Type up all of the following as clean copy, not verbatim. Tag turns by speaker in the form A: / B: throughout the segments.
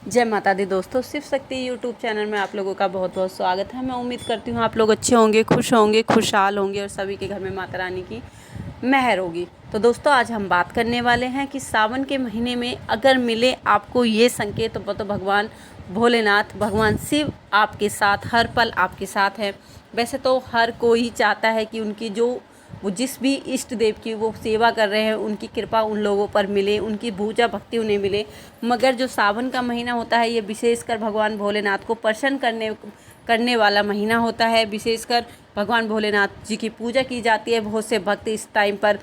A: जय माता दी दोस्तों, शिव शक्ति यूट्यूब चैनल में आप लोगों का बहुत बहुत स्वागत है। मैं उम्मीद करती हूँ आप लोग अच्छे होंगे, खुश होंगे, खुशहाल होंगे और सभी के घर में माता रानी की मेहर होगी। तो दोस्तों, आज हम बात करने वाले हैं कि सावन के महीने में अगर मिले आपको ये संकेत तो भगवान भोलेनाथ, भगवान शिव आपके साथ हर पल आपके साथ हैं। वैसे तो हर कोई चाहता है कि उनकी जो वो जिस भी इष्ट देव की वो सेवा कर रहे हैं उनकी कृपा उन लोगों पर मिले, उनकी पूजा भक्ति उन्हें मिले। मगर जो सावन का महीना होता है ये विशेषकर भगवान भोलेनाथ को प्रसन्न करने वाला महीना होता है। विशेषकर भगवान भोलेनाथ जी की पूजा की जाती है। बहुत से भक्त इस टाइम पर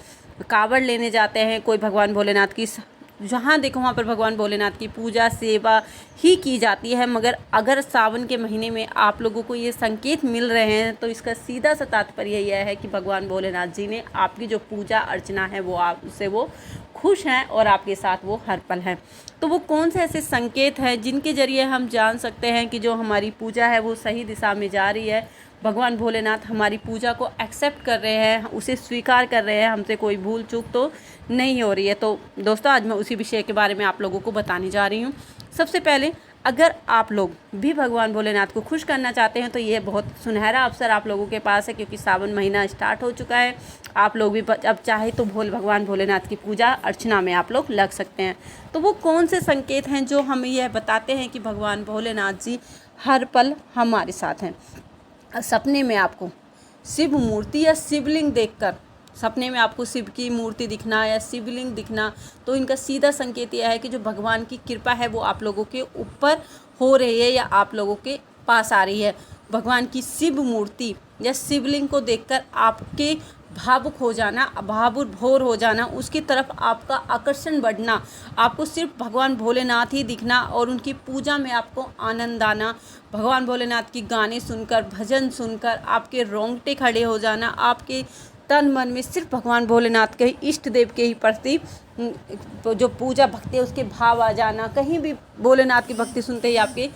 A: कांवड़ लेने जाते हैं। कोई भगवान भोलेनाथ की जहाँ देखो वहाँ पर भगवान भोलेनाथ की पूजा सेवा ही की जाती है। मगर अगर सावन के महीने में आप लोगों को ये संकेत मिल रहे हैं तो इसका सीधा सा तात्पर्य यह है कि भगवान भोलेनाथ जी ने आपकी जो पूजा अर्चना है वो आपसे वो खुश हैं और आपके साथ वो हर पल हैं। तो वो कौन से ऐसे संकेत हैं जिनके जरिए हम जान सकते हैं कि जो हमारी पूजा है वो सही दिशा में जा रही है, भगवान भोलेनाथ हमारी पूजा को एक्सेप्ट कर रहे हैं, उसे स्वीकार कर रहे हैं, हमसे कोई भूल चूक तो नहीं हो रही है। तो दोस्तों, आज मैं उसी विषय के बारे में आप लोगों को बताने जा रही हूँ। सबसे पहले, अगर आप लोग भी भगवान भोलेनाथ को खुश करना चाहते हैं तो ये बहुत सुनहरा अवसर आप लोगों के पास है, क्योंकि सावन महीना स्टार्ट हो चुका है। आप लोग भी अब चाहे तो भगवान भोलेनाथ की पूजा अर्चना में आप लोग लग सकते हैं। तो वो कौन से संकेत हैं जो हमें यह बताते हैं कि भगवान भोलेनाथ जी हर पल हमारे साथ हैं? सपने में आपको शिव मूर्ति या शिवलिंग देखकर, सपने में आपको शिव की मूर्ति दिखना या शिवलिंग दिखना, तो इनका सीधा संकेत यह है कि जो भगवान की कृपा है वो आप लोगों के ऊपर हो रही है या आप लोगों के पास आ रही है। भगवान की शिव मूर्ति या शिवलिंग को देखकर आपके भावुक हो जाना, भावुक भोर हो जाना, उसकी तरफ आपका आकर्षण बढ़ना, आपको सिर्फ भगवान भोलेनाथ ही दिखना और उनकी पूजा में आपको आनंद आना, भगवान भोलेनाथ की गाने सुनकर, भजन सुनकर आपके रोंगटे खड़े हो जाना, आपके तन मन में सिर्फ भगवान भोलेनाथ के इष्ट देव के ही प्रति जो पूजा भक्ति है उसके भाव आ जाना, कहीं भी भोलेनाथ की भक्ति सुनते ही आपके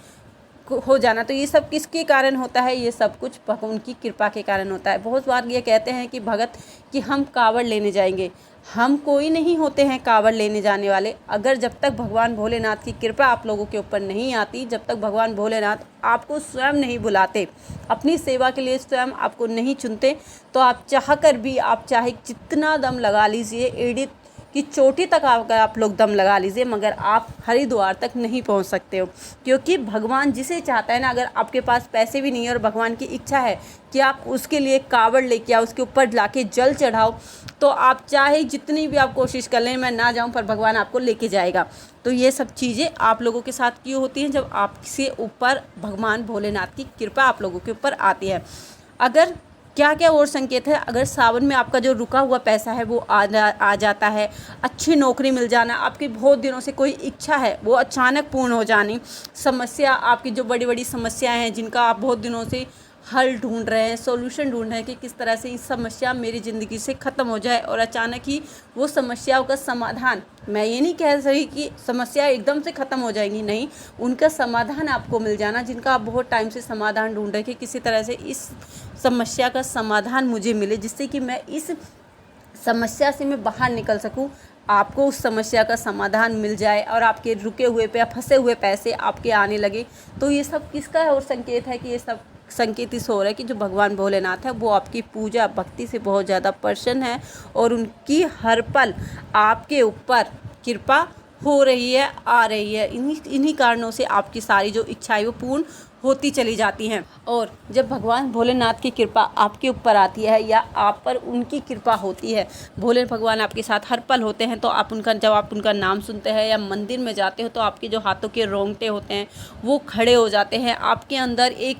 A: हो जाना। तो ये सब किसके कारण होता है? ये सब कुछ उनकी कृपा के कारण होता है। बहुत बार ये कहते हैं कि भगत कि हम कांवड़ लेने जाएंगे। हम कोई नहीं होते हैं कांवड़ लेने जाने वाले। अगर जब तक भगवान भोलेनाथ की कृपा आप लोगों के ऊपर नहीं आती, जब तक भगवान भोलेनाथ आपको स्वयं नहीं बुलाते, अपनी सेवा के लिए स्वयं आपको नहीं चुनते, तो आप चाहकर भी, आप चाहे जितना दम लगा लीजिए, एड़ी कि चोटी तक आप लोग दम लगा लीजिए, मगर आप हरिद्वार तक नहीं पहुंच सकते हो। क्योंकि भगवान जिसे चाहता है ना, अगर आपके पास पैसे भी नहीं है और भगवान की इच्छा है कि आप उसके लिए कावड़ लेके आओ, उसके ऊपर लाके जल चढ़ाओ, तो आप चाहे जितनी भी आप कोशिश कर लें मैं ना जाऊं, पर भगवान आपको लेके जाएगा। तो ये सब चीज़ें आप लोगों के साथ क्यों होती हैं? जब आपसे ऊपर भगवान भोलेनाथ की कृपा आप लोगों के ऊपर आती है। अगर क्या क्या और संकेत है? अगर सावन में आपका जो रुका हुआ पैसा है वो आ जाता है, अच्छी नौकरी मिल जाना, आपकी बहुत दिनों से कोई इच्छा है वो अचानक पूर्ण हो जानी, समस्या, आपकी जो बड़ी बड़ी समस्याएं हैं जिनका आप बहुत दिनों से हल ढूंढ रहे हैं, सॉल्यूशन ढूंढ रहे हैं कि किस तरह से इस समस्या मेरी ज़िंदगी से ख़त्म हो जाए, और अचानक ही वो समस्याओं का समाधान, मैं ये नहीं कह रही कि समस्या एकदम से ख़त्म हो जाएंगी, नहीं, उनका समाधान आपको मिल जाना, जिनका आप बहुत टाइम से समाधान ढूंढ रहे कि किसी तरह से इस समस्या का समाधान मुझे मिले, जिससे कि मैं इस समस्या से मैं बाहर निकल सकूं, आपको उस समस्या का समाधान मिल जाए और आपके रुके हुए पे फंसे हुए पैसे आपके आने लगे। तो ये सब किसका और संकेत है? कि ये सब संकेत इस हो रहा है कि जो भगवान भोलेनाथ है वो आपकी पूजा भक्ति से बहुत ज़्यादा प्रसन्न है और उनकी हर पल आपके ऊपर कृपा हो रही है, आ रही है। इन्हीं कारणों से आपकी सारी जो इच्छाएं वो पूर्ण होती चली जाती हैं। और जब भगवान भोलेनाथ की कृपा आपके ऊपर आती है या आप पर उनकी कृपा होती है, भोले भगवान आपके साथ हर पल होते हैं, तो जब आप उनका नाम सुनते हैं या मंदिर में जाते हो तो आपके जो हाथों के रोंगटे होते हैं वो खड़े हो जाते हैं। आपके अंदर एक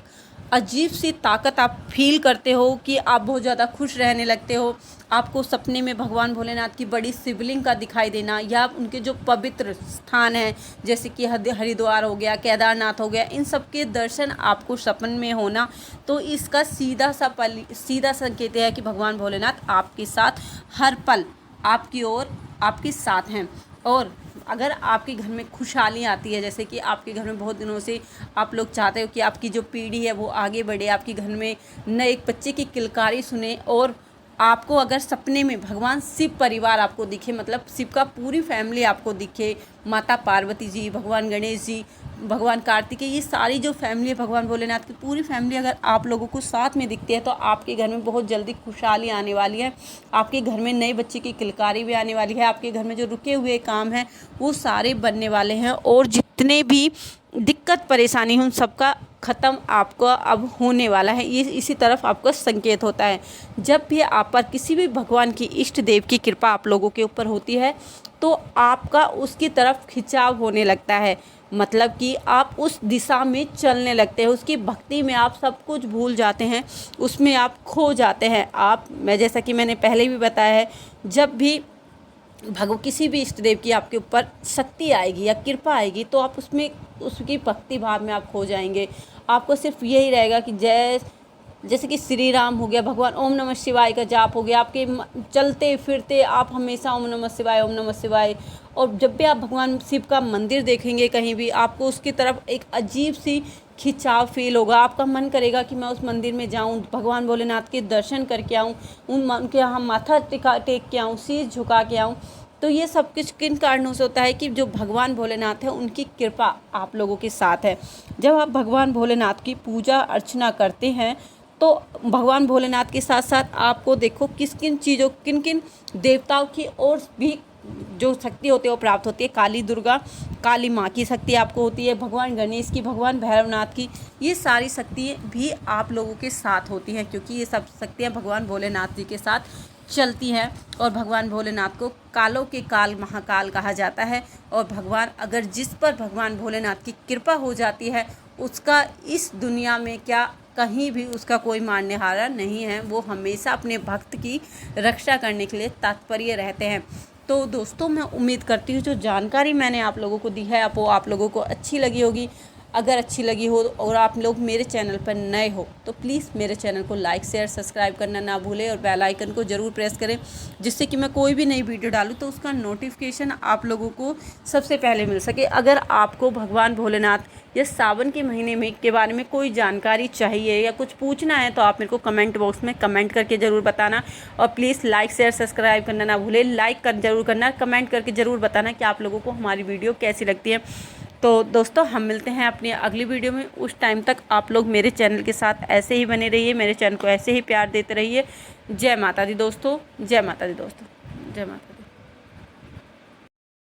A: अजीब सी ताकत आप फील करते हो कि आप बहुत ज़्यादा खुश रहने लगते हो। आपको सपने में भगवान भोलेनाथ की बड़ी शिवलिंग का दिखाई देना या उनके जो पवित्र स्थान हैं जैसे कि हरिद्वार हो गया, केदारनाथ हो गया, इन सब के दर्शन आपको सपन में होना, तो इसका सीधा संकेत है कि भगवान भोलेनाथ आपके साथ हर पल आपकी ओर आपके साथ हैं। और अगर आपके घर में खुशहाली आती है, जैसे कि आपके घर में बहुत दिनों से आप लोग चाहते हो कि आपकी जो पीढ़ी है वो आगे बढ़े, आपके घर में नए एक बच्चे की किलकारी सुने, और आपको अगर सपने में भगवान शिव परिवार आपको दिखे, मतलब शिव का पूरी फैमिली आपको दिखे, माता पार्वती जी, भगवान गणेश जी, भगवान कार्तिकेय, ये सारी जो फैमिली है भगवान भोलेनाथ की पूरी फैमिली अगर आप लोगों को साथ में दिखती है तो आपके घर में बहुत जल्दी खुशहाली आने वाली है। आपके घर में नए बच्चे की किलकारी भी आने वाली है। आपके घर में जो रुके हुए काम हैं वो सारे बनने वाले हैं और जितने भी दिक्कत परेशानी उन सबका ख़त्म आपको अब होने वाला है। ये इसी तरफ आपका संकेत होता है। जब भी आप पर किसी भी भगवान की इष्ट देव की कृपा आप लोगों के ऊपर होती है तो आपका उसकी तरफ खिंचाव होने लगता है, मतलब कि आप उस दिशा में चलने लगते हैं, उसकी भक्ति में आप सब कुछ भूल जाते हैं, उसमें आप खो जाते हैं। मैं जैसा कि मैंने पहले भी बताया है, जब भी किसी भी इष्ट देव की आपके ऊपर शक्ति आएगी या कृपा आएगी तो आप उसमें उसकी भक्ति भाव में आप खो जाएंगे। आपको सिर्फ यही रहेगा कि जैसे कि श्री राम हो गया, भगवान ओम नमः शिवाय का जाप हो गया, आपके चलते फिरते आप हमेशा ओम नमः शिवाय ओम नमः शिवाय। और जब भी आप भगवान शिव का मंदिर देखेंगे कहीं भी, आपको उसकी तरफ एक अजीब सी खिंचाव फील होगा। आपका मन करेगा कि मैं उस मंदिर में जाऊं, भगवान भोलेनाथ के दर्शन करके आऊं, उनके यहाँ माथा टेक के आऊं, सिर झुका के आऊं। तो ये सब कुछ किन कारणों से होता है कि जो भगवान भोलेनाथ है उनकी कृपा आप लोगों के साथ है। जब आप भगवान भोलेनाथ की पूजा अर्चना करते हैं तो भगवान भोलेनाथ के साथ साथ आपको देखो किन किन देवताओं की और भी जो शक्ति होती है वो प्राप्त होती है। काली दुर्गा, काली माँ की शक्ति आपको होती है, भगवान गणेश की, भगवान भैरवनाथ की, ये सारी शक्तियाँ भी आप लोगों के साथ होती हैं क्योंकि ये सब शक्तियाँ भगवान भोलेनाथ जी के साथ चलती हैं। और भगवान भोलेनाथ को कालों के काल महाकाल कहा जाता है। और भगवान जिस पर भगवान भोलेनाथ की कृपा हो जाती है उसका इस दुनिया में क्या कहीं भी उसका कोई मारनेहारा नहीं है। वो हमेशा अपने भक्त की रक्षा करने के लिए तत्पर रहते हैं। तो दोस्तों मैं उम्मीद करती हूँ जो जानकारी मैंने आप लोगों को दी है वो आप लोगों को अच्छी लगी होगी। अगर अच्छी लगी हो और आप लोग मेरे चैनल पर नए हो तो प्लीज़ मेरे चैनल को लाइक शेयर सब्सक्राइब करना ना भूलें और बेल आइकन को ज़रूर प्रेस करें जिससे कि मैं कोई भी नई वीडियो डालूँ तो उसका नोटिफिकेशन आप लोगों को सबसे पहले मिल सके। अगर आपको भगवान भोलेनाथ या सावन के महीने में के बारे में कोई जानकारी चाहिए या कुछ पूछना है तो आप मेरे को कमेंट बॉक्स में कमेंट करके ज़रूर बताना। और प्लीज़ लाइक शेयर सब्सक्राइब करना ना भूलें, लाइक ज़रूर करना, कमेंट करके ज़रूर बताना कि आप लोगों को हमारी वीडियो कैसी लगती है। तो दोस्तों हम मिलते हैं अपनी अगली वीडियो में। उस टाइम तक आप लोग मेरे चैनल के साथ ऐसे ही बने रहिए, मेरे चैनल को ऐसे ही प्यार देते रहिए। जय माता दी दोस्तों, जय माता दी दोस्तों, जय माता दी।